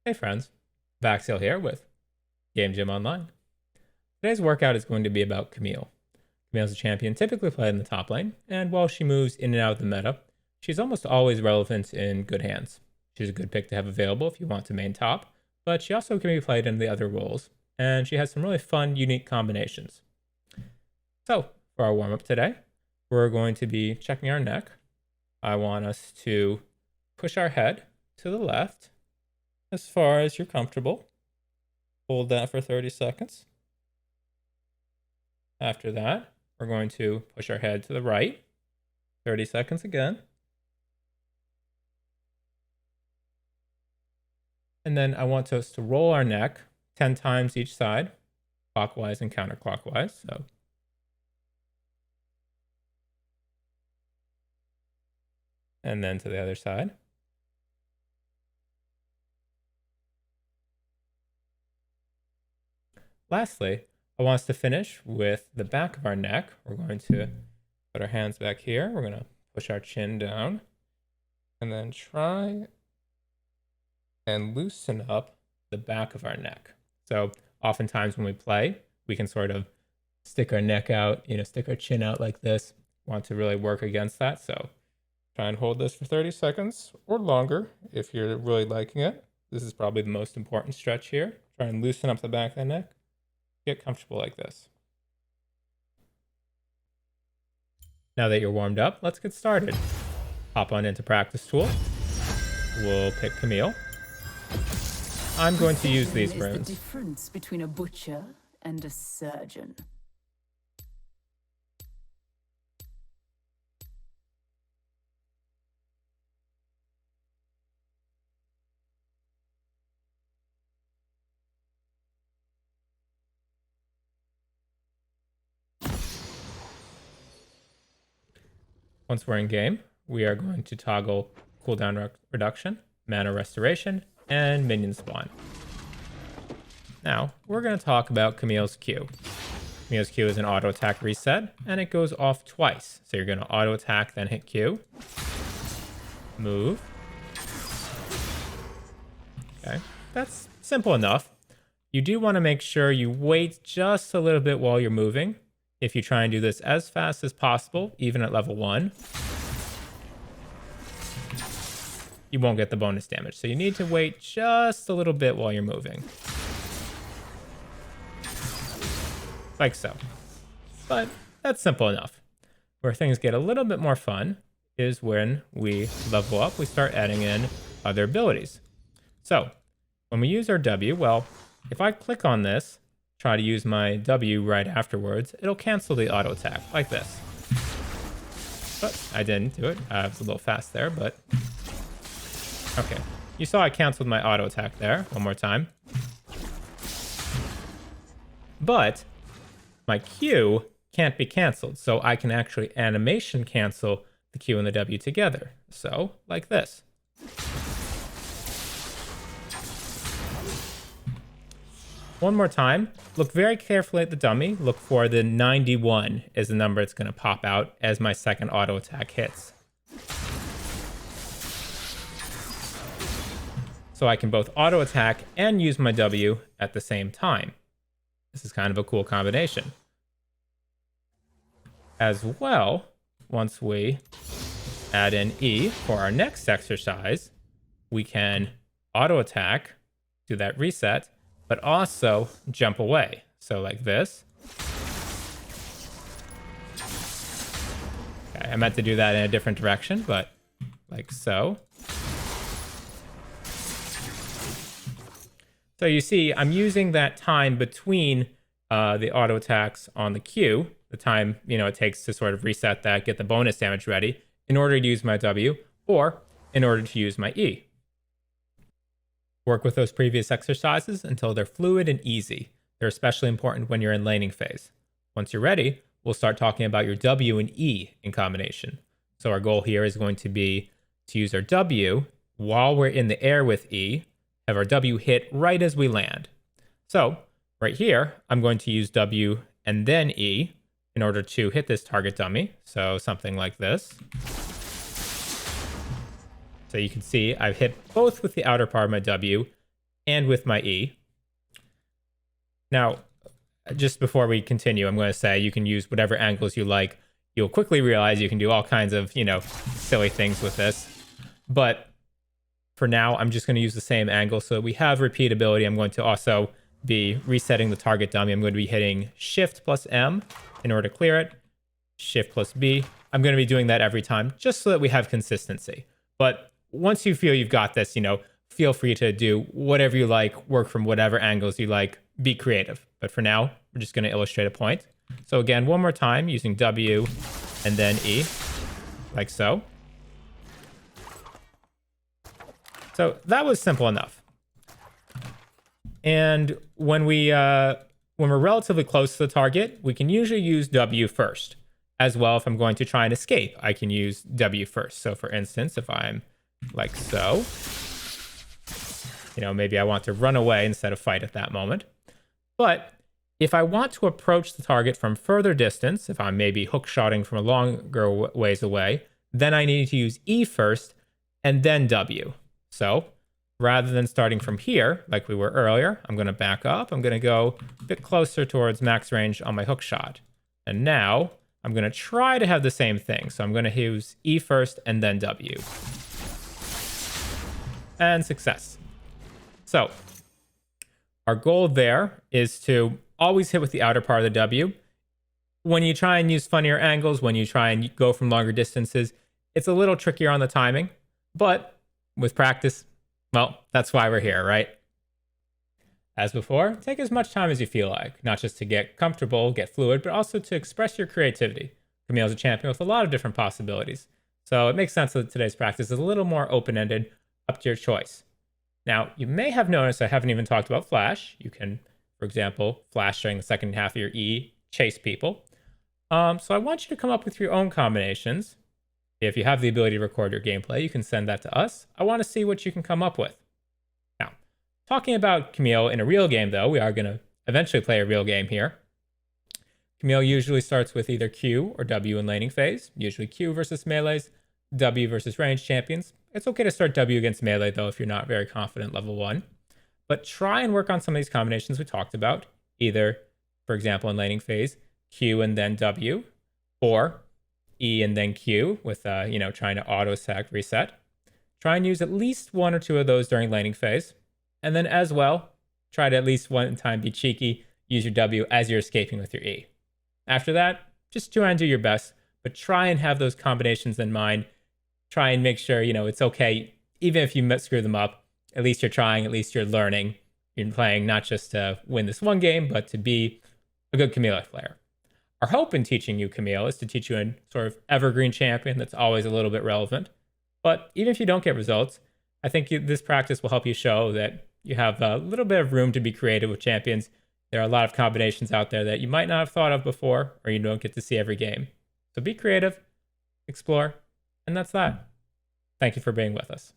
Hey friends, Abaxial here with Game Gym Online. Today's workout is going to be about Camille. Camille's a champion typically played in the top lane, and while she moves in and out of the meta, she's almost always relevant in good hands. She's a good pick to have available if you want to main top, but she also can be played in the other roles, and she has some really fun, unique combinations. So, for our warm up today, we're going to be checking our neck. I want us to push our head to the left as far as you're comfortable. Hold that for 30 seconds. After that, we're going to push our head to the right. 30 seconds again. And then I want us to roll our neck 10 times each side, clockwise and counterclockwise. So and then to the other side. Lastly, I want us to finish with the back of our neck. We're going to put our hands back here. We're going to push our chin down and then try and loosen up the back of our neck. So oftentimes when we play, we can sort of stick our neck out, stick our chin out like this. Want to really work against that. So try and hold this for 30 seconds or longer if you're really liking it. This is probably the most important stretch here. Try and loosen up the back of the neck. Get comfortable like this. Now that you're warmed up, let's get started. Hop on into practice tool. We'll pick Camille. I'm going to use these runes. The difference between a butcher and a surgeon. Once we're in game, we are going to toggle cooldown reduction, mana restoration, and minion spawn. Now, we're going to talk about Camille's Q. Camille's Q is an auto attack reset, and it goes off twice. So you're going to auto attack, then hit Q. Move. Okay, that's simple enough. You do want to make sure you wait just a little bit while you're moving. If you try and do this as fast as possible, even at level 1, you won't get the bonus damage. So you need to wait just a little bit while you're moving. Like so. But that's simple enough. Where things get a little bit more fun is when we level up, we start adding in other abilities. So when we use our W, well, if I click on this, try to use my W right afterwards, it'll cancel the auto attack like this. But I didn't do it. I was a little fast there, but okay. You saw I canceled my auto attack there one more time. But my Q can't be canceled, so I can actually animation cancel the Q and the W together. So like this. One more time, look very carefully at the dummy. Look for the 91 is the number it's going to pop out as my second auto attack hits. So I can both auto attack and use my W at the same time. This is kind of a cool combination. As well, once we add in E for our next exercise, we can auto attack, do that reset, but also jump away. So like this. Okay, I meant to do that in a different direction, but like so. So you see, I'm using that time between the auto attacks on the Q, the time it takes to sort of reset that, get the bonus damage ready, in order to use my W, or in order to use my E. Work with those previous exercises until they're fluid and easy. They're especially important when you're in laning phase. Once you're ready, we'll start talking about your W and E in combination. So our goal here is going to be to use our W while we're in the air with E, have our W hit right as we land. So right here, I'm going to use W and then E in order to hit this target dummy. So something like this. So you can see I've hit both with the outer part of my W and with my E. Now, just before we continue, I'm going to say you can use whatever angles you like. You'll quickly realize you can do all kinds of, silly things with this. But for now, I'm just going to use the same angle so that we have repeatability. I'm going to also be resetting the target dummy. I'm going to be hitting Shift plus M in order to clear it. Shift plus B. I'm going to be doing that every time just so that we have consistency. But once you feel you've got this, feel free to do whatever you like, work from whatever angles you like, be creative. But for now, we're just going to illustrate a point. So again, one more time using W and then E, like so. So that was simple enough. And when we're relatively close to the target, we can usually use W first. As well, if I'm going to try and escape, I can use W first. So for instance, if I'm like so, maybe I want to run away instead of fight at that moment. But if I want to approach the target from further distance, if I'm maybe hook-shotting from a longer ways away, then I need to use E first and then W. So rather than starting from here, like we were earlier, I'm going to back up. I'm going to go a bit closer towards max range on my hook shot. And now I'm going to try to have the same thing. So I'm going to use E first and then W. And success. So our goal there is to always hit with the outer part of the W. When you try and use funnier angles, when you try and go from longer distances, it's a little trickier on the timing. But with practice, well, that's why we're here, right? As before, take as much time as you feel like, not just to get comfortable, get fluid, but also to express your creativity. Camille's a champion with a lot of different possibilities. So it makes sense that today's practice is a little more open-ended, up to your choice. Now, you may have noticed I haven't even talked about flash. You can, for example, flash during the second half of your E, chase people. So I want you to come up with your own combinations. If you have the ability to record your gameplay, you can send that to us. I want to see what you can come up with. Now, talking about Camille in a real game, though, we are going to eventually play a real game here. Camille usually starts with either Q or W in laning phase, usually Q versus melees, W versus ranged champions. It's okay to start W against melee, though, if you're not very confident level 1. But try and work on some of these combinations we talked about, either, for example, in laning phase, Q and then W, or E and then Q with, trying to auto-sac reset. Try and use at least one or two of those during laning phase. And then as well, try to at least one time be cheeky, use your W as you're escaping with your E. After that, just try and do your best, but try and have those combinations in mind. Try and make sure, it's okay. Even if you screw them up, at least you're trying, at least you're learning. You're playing not just to win this one game, but to be a good Camille player. Our hope in teaching you Camille is to teach you a sort of evergreen champion that's always a little bit relevant. But even if you don't get results, I think this practice will help you show that you have a little bit of room to be creative with champions. There are a lot of combinations out there that you might not have thought of before, or you don't get to see every game. So be creative, explore, and that's that. Thank you for being with us.